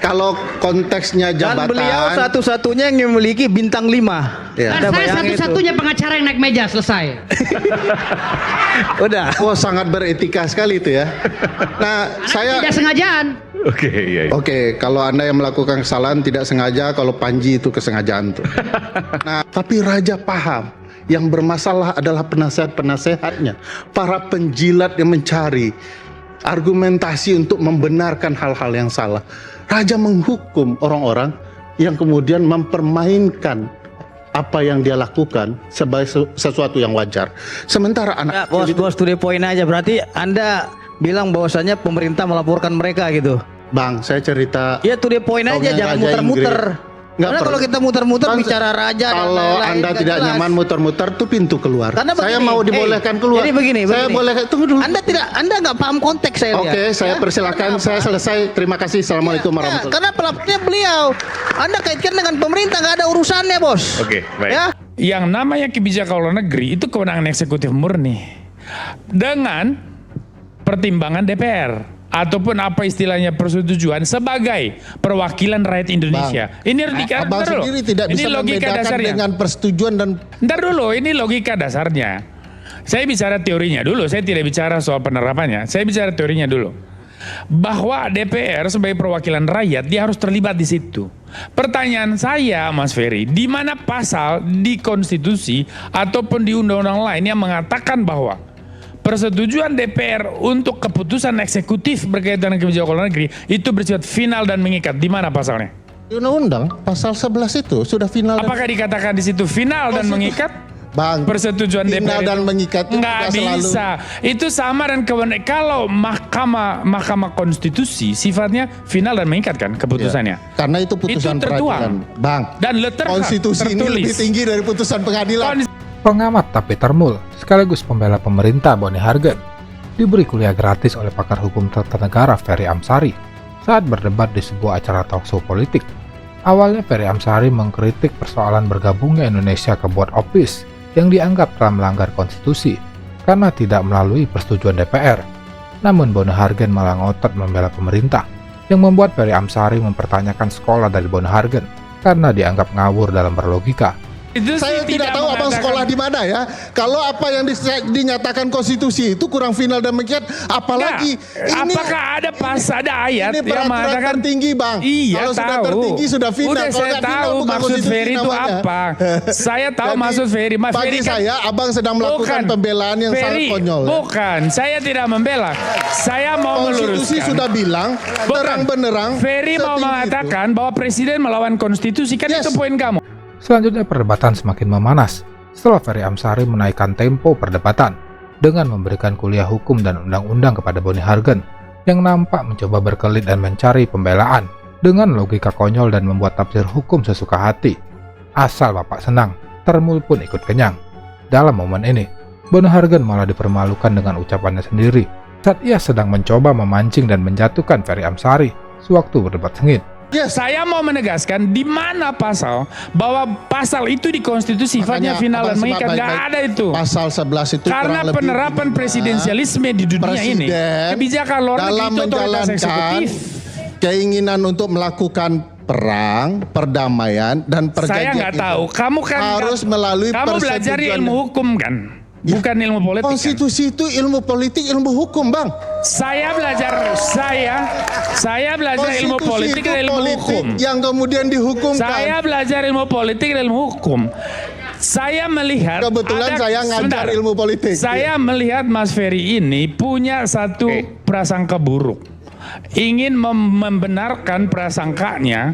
Kalau konteksnya jabatan. Dan beliau satu-satunya yang memiliki bintang 5. Ya. Dan saya satu-satunya pengacara yang naik meja, selesai. Udah. Oh, sangat beretika sekali itu ya. Nah, saya tidak sengajaan. Oke, kalau Anda yang melakukan kesalahan tidak sengaja, kalau Panji itu kesengajaan tuh. Nah, tapi Raja paham yang bermasalah adalah penasehat-penasehatnya, para penjilat yang mencari argumentasi untuk membenarkan hal-hal yang salah. Raja menghukum orang-orang yang kemudian mempermainkan apa yang dia lakukan sebagai sesuatu yang wajar. Sementara anak bos to the point aja, berarti Anda bilang bahwasanya pemerintah melaporkan mereka gitu. Bang, saya cerita. Ya to the point aja, jangan muter-muter. Karena kalau kita muter-muter bicara raja kalau dan lain-lain, Anda tidak jelas. nyaman muter-muter tuh pintu keluar. Karena saya begini, mau dibolehkan keluar. Jadi begini, saya boleh tunggu dulu. Anda nggak paham konteks saya lihat. Oke, saya persilakan. Saya selesai. Terima kasih. Assalamualaikum warahmatullahi wabarakatuh. Karena pelapornya beliau, Anda kaitkan dengan pemerintah, nggak ada urusannya, bos. Oke, baik. Ya. Yang namanya kebijakan luar negeri itu kewenangan eksekutif murni dengan pertimbangan DPR ataupun apa istilahnya persetujuan sebagai perwakilan rakyat Indonesia. Bang, ini logika Abang sendiri tidak bisa membedakan dengan persetujuan dan. Ntar dulu, ini logika dasarnya. Saya bicara teorinya dulu, saya tidak bicara soal penerapannya. Saya bicara teorinya dulu. Bahwa DPR sebagai perwakilan rakyat dia harus terlibat di situ. Pertanyaan saya, Mas Ferry, di mana pasal di konstitusi ataupun di undang-undang lain yang mengatakan bahwa persetujuan DPR untuk keputusan eksekutif berkaitan dengan kebijakan luar negeri itu bersifat final dan mengikat. Di mana pasalnya? Di undang-undang pasal 11 itu sudah final. Apakah dikatakan di situ final dan mengikat? Bang, persetujuan final DPR dan mengikat itu nggak bisa. Itu sama dan kalau Mahkamah Konstitusi sifatnya final dan mengikat kan keputusannya. Ya, karena itu putusan itu tertuang. peradilan. Bang, dan konstitusi ini lebih tinggi dari putusan pengadilan. Pengamat tapi termul, sekaligus pembela pemerintah Boni Hargen, diberi kuliah gratis oleh pakar hukum tata negara Ferry Amsari saat berdebat di sebuah acara talkshow politik. Awalnya Ferry Amsari mengkritik persoalan bergabungnya Indonesia ke Board of Peace yang dianggap telah melanggar konstitusi karena tidak melalui persetujuan DPR. Namun Boni Hargen malah ngotot membela pemerintah, yang membuat Ferry Amsari mempertanyakan sekolah dari Boni Hargen karena dianggap ngawur dalam berlogika. Saya tidak tahu abang sekolah di mana ya. Kalau apa yang dinyatakan konstitusi itu kurang final dan mengikat, apalagi ini. Apakah ada ayat ini yang mengatakan tertinggi, Bang? Iya, kalau sudah tahu. tertinggi sudah final. Udah kalau saya tahu maksud Ferry itu apa. Saya tahu maksud Ferry. Mas bagi Ferry kan, saya abang sedang melakukan pembelaan yang sangat konyol. Bukan, saya tidak membela. Saya mau meluruskan. Konstitusi sudah bilang terang-benerang. Ferry mau mengatakan bahwa presiden melawan konstitusi, kan itu poin kamu. Selanjutnya perdebatan semakin memanas setelah Ferry Amsari menaikkan tempo perdebatan dengan memberikan kuliah hukum dan undang-undang kepada Boni Hargen yang nampak mencoba berkelit dan mencari pembelaan dengan logika konyol dan membuat tafsir hukum sesuka hati. Asal Bapak senang, termul pun ikut kenyang. Dalam momen ini, Boni Hargen malah dipermalukan dengan ucapannya sendiri saat ia sedang mencoba memancing dan menjatuhkan Ferry Amsari sewaktu berdebat sengit. Saya mau menegaskan di mana pasal bahwa pasal itu di konstitusi sifatnya final dan mengikat, nggak ada itu. Pasal 11 itu karena penerapan presidensialisme di dunia ini, kebijakan luar negeri itu otoritas eksekutif. Keinginan untuk melakukan perang, perdamaian dan perjanjian. Saya nggak tahu. Kamu kan harus melalui kamu belajar ilmu hukum kan? Bukan ilmu politik. Konstitusi itu ilmu politik, ilmu hukum, Bang. Saya belajar ilmu politik dan ilmu hukum. Yang kemudian dihukumkan. Saya belajar ilmu politik dan ilmu hukum. Saya melihat kebetulan saya ngajar ilmu politik. Saya melihat Mas Ferry ini punya satu prasangka buruk. Ingin membenarkan prasangkanya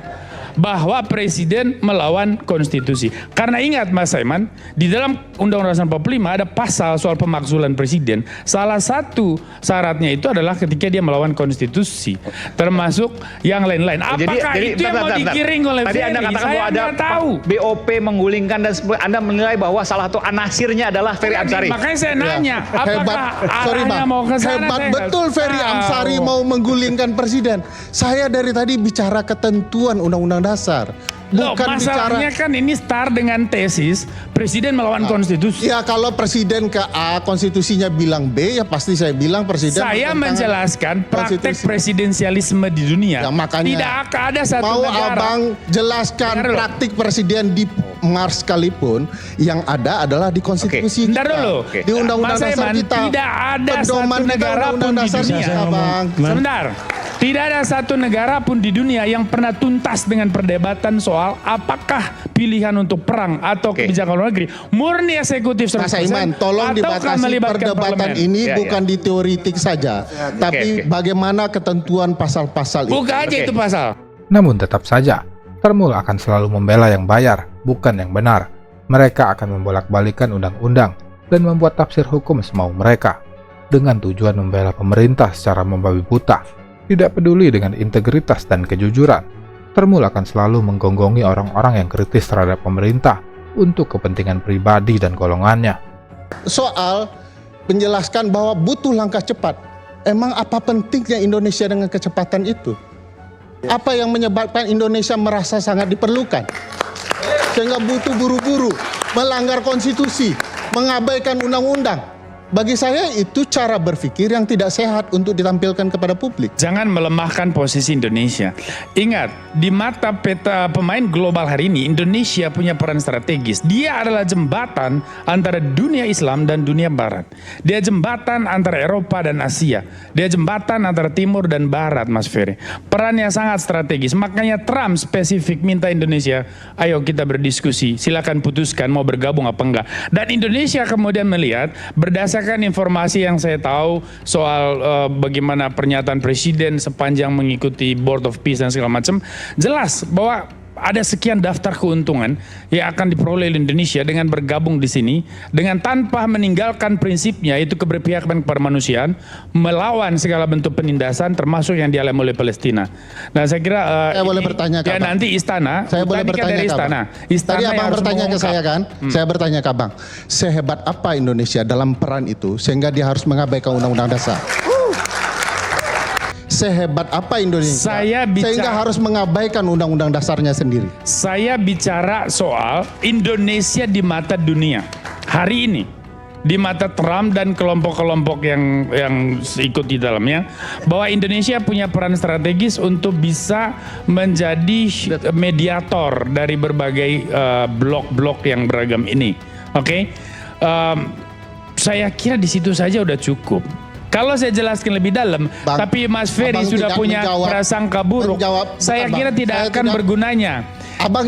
bahwa presiden melawan konstitusi. Karena ingat Mas Saiman, di dalam Undang-Undang 45 ada pasal soal pemakzulan presiden. Salah satu syaratnya itu adalah ketika dia melawan konstitusi, termasuk yang lain-lain. Apakah itu yang mau digiring oleh Tadi Ferry? Anda katakan Saya bahwa ada tahu. BOP menggulingkan dan Anda menilai bahwa salah satu anasirnya adalah Ferry Amsari. Makanya saya nanya, apakah arahnya mau ke sana? Hebat betul Ferry Amsari mau menggulingkan presiden. Saya dari tadi bicara ketentuan Undang-Undang Dasar. Bukan masalahnya kan ini start dengan tesis presiden melawan konstitusi. Ya kalau presiden ke A, konstitusinya bilang B, ya pasti saya bilang presiden. Saya menjelaskan praktek presidensialisme di dunia. Ya, makanya tidak akan ada satu mau negara. abang jelaskan praktik presiden di Mars sekalipun, yang ada adalah di konstitusi kita. Dulu. Di undang-undang dasar kita. Tidak ada pedoman satu negara pun di dunia. Sebentar. Tidak ada satu negara pun di dunia yang pernah tuntas dengan perdebatan soal apakah pilihan untuk perang atau kebijakan luar negeri murni eksekutif 100%. Mas Saiman, tolong dibatasi perdebatan ini bukan di teoritik saja, tapi bagaimana ketentuan pasal-pasal itu. Buka aja itu pasal. Namun tetap saja, Termul akan selalu membela yang bayar, bukan yang benar. Mereka akan membolak-balikan undang-undang dan membuat tafsir hukum semau mereka dengan tujuan membela pemerintah secara membabi buta, tidak peduli dengan integritas dan kejujuran. Termul akan selalu menggonggongi orang-orang yang kritis terhadap pemerintah untuk kepentingan pribadi dan golongannya. Soal menjelaskan bahwa butuh langkah cepat. Emang apa pentingnya Indonesia dengan kecepatan itu? Apa yang menyebabkan Indonesia merasa sangat diperlukan? Sehingga butuh buru-buru, melanggar konstitusi, mengabaikan undang-undang. Bagi saya itu cara berpikir yang tidak sehat untuk ditampilkan kepada publik. Jangan melemahkan posisi Indonesia. Ingat, di mata peta pemain global hari ini, Indonesia punya peran strategis. Dia adalah jembatan antara dunia Islam dan dunia Barat. Dia jembatan antara Eropa dan Asia. Dia jembatan antara Timur dan Barat, Mas Ferry. Perannya sangat strategis. Makanya Trump spesifik minta Indonesia, ayo kita berdiskusi, silakan putuskan mau bergabung apa enggak. Dan Indonesia kemudian melihat, berdasarkan informasi yang saya tahu soal bagaimana pernyataan presiden sepanjang mengikuti Board of Peace dan segala macam, jelas bahwa ada sekian daftar keuntungan yang akan diperoleh Indonesia dengan bergabung di sini, dengan tanpa meninggalkan prinsipnya, yaitu keberpihakan kepada manusiaan, melawan segala bentuk penindasan termasuk yang dialami oleh Palestina. Nah, saya kira saya boleh bertanya ke ya, Abang. nanti istana, Saya boleh bertanya dari ke istana. Abang. Istana Tadi yang Abang harus bertanya ke mengungkap. saya kan? Saya bertanya ke Abang, sehebat apa Indonesia dalam peran itu sehingga dia harus mengabaikan Undang-Undang Dasar? Sehebat apa Indonesia sehingga harus mengabaikan Undang-Undang Dasarnya sendiri? Saya bicara soal Indonesia di mata dunia hari ini, di mata Trump dan kelompok-kelompok yang ikut di dalamnya, bahwa Indonesia punya peran strategis untuk bisa menjadi mediator dari berbagai blok-blok yang beragam ini. Oke, saya kira di situ saja udah cukup. Kalau saya jelaskan lebih dalam, tapi Mas Ferry sudah punya prasangka buruk, saya kira tidak akan bergunanya.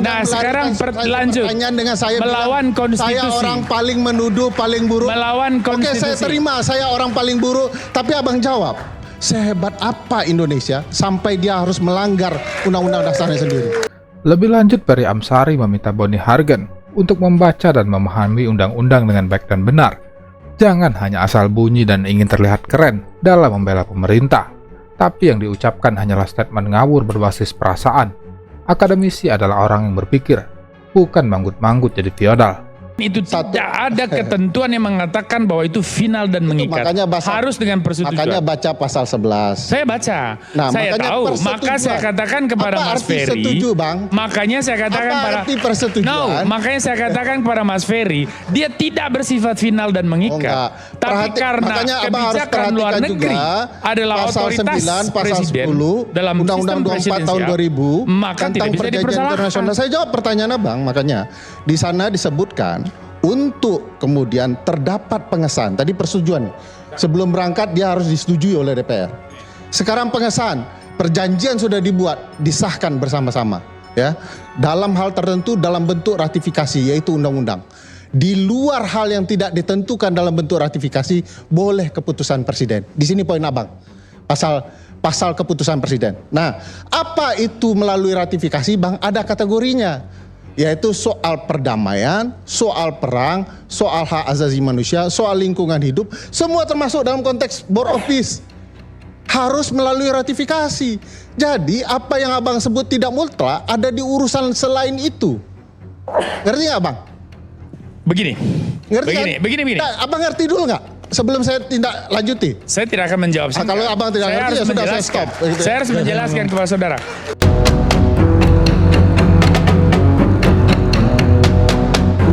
Nah, sekarang lanjut dengan saya melawan konstitusi. Saya orang paling menuduh, paling buruk. Melawan konstitusi. Oke, saya terima saya orang paling buruk, tapi Abang jawab, sehebat apa Indonesia sampai dia harus melanggar Undang-Undang Dasarnya sendiri? Lebih lanjut, Ferry Amsari meminta Boni Hargen untuk membaca dan memahami undang-undang dengan baik dan benar. Jangan hanya asal bunyi dan ingin terlihat keren dalam membela pemerintah, tapi yang diucapkan hanyalah statement ngawur berbasis perasaan. Akademisi adalah orang yang berpikir, bukan manggut-manggut jadi feodal. Itu tidak ada ketentuan yang mengatakan bahwa itu final dan mengikat. Harus dengan persetujuan. Makanya baca pasal 11. Saya baca. Nah, saya tahu. Maka saya katakan kepada Mas Ferry. Setuju, Bang? Makanya saya katakan arti persetujuan? makanya saya katakan kepada Mas Ferry, dia tidak bersifat final dan mengikat. Tapi karena kebijakan luar negeri adalah pasal otoritas 9, pasal presiden 10, dalam Undang-Undang 24 tahun 2000 maka tentang perjanjian internasional. Saya jawab pertanyaan Abang, makanya di sana disebutkan untuk kemudian terdapat pengesahan. Tadi persetujuan. Sebelum berangkat dia harus disetujui oleh DPR. Sekarang pengesahan, perjanjian sudah dibuat, disahkan bersama-sama, ya. Dalam hal tertentu dalam bentuk ratifikasi yaitu undang-undang. Di luar hal yang tidak ditentukan dalam bentuk ratifikasi boleh keputusan presiden. Di sini poin Abang. Pasal keputusan presiden. Nah, apa itu melalui ratifikasi, Bang? Ada kategorinya. Yaitu soal perdamaian, soal perang, soal hak asasi manusia, soal lingkungan hidup, semua termasuk dalam konteks Board of Peace. Harus melalui ratifikasi. Jadi apa yang Abang sebut tidak mutlak ada di urusan selain itu. Ngerti nggak, Bang? Begini. Ngerti Begini. Nah, Abang ngerti dulu nggak? Sebelum saya tindak lanjuti. Saya tidak akan menjawab. Kalau Abang tidak ngerti ya sudah saya stop. Saya harus menjelaskan kepada saudara.